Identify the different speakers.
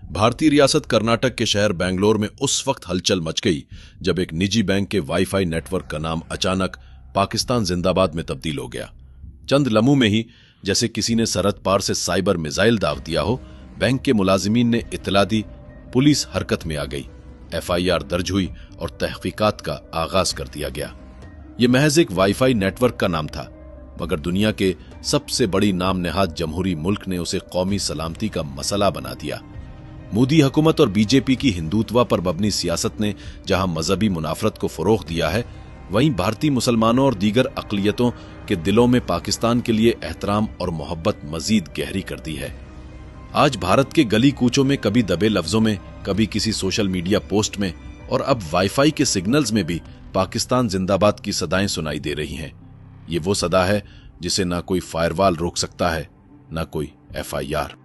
Speaker 1: भारतीय रियासत कर्नाटक के शहर बेंगलोर में उस वक्त हलचल मच गई जब एक निजी बैंक के वाईफाई नेटवर्क का नाम अचानक पाकिस्तान जिंदाबाद में तब्दील हो गया। चंद लम्हों में ही जैसे किसी ने सरहद पार से साइबर मिसाइल दाग दिया हो, बैंक के मुलाजिमीन ने इत्तला दी, पुलिस हरकत में आ गई, एफआईआर दर्ज हुई और तहकीकात का आगाज कर दिया गया। यह महज एक वाईफाई नेटवर्क का नाम था, मगर दुनिया के सबसे बड़ी नाम नेहाद जमहूरी मुल्क ने उसे कौमी सलामती का मसला बना दिया। मोदी हुकूमत और बीजेपी की हिंदुत्व पर मबनी सियासत ने जहां मजहबी मुनाफरत को फरोग दिया है, वहीं भारतीय मुसलमानों और दीगर अक़लियतों के दिलों में पाकिस्तान के लिए एहतराम और मोहब्बत मजीद गहरी कर दी है। आज भारत के गली कूचों में कभी दबे लफ्जों में, कभी किसी सोशल मीडिया पोस्ट में और अब वाईफाई के सिग्नल्स में भी पाकिस्तान जिंदाबाद की सदाएं सुनाई दे रही हैं। ये वो सदा है जिसे ना कोई फायरवॉल रोक सकता है, ना कोई एफआईआर।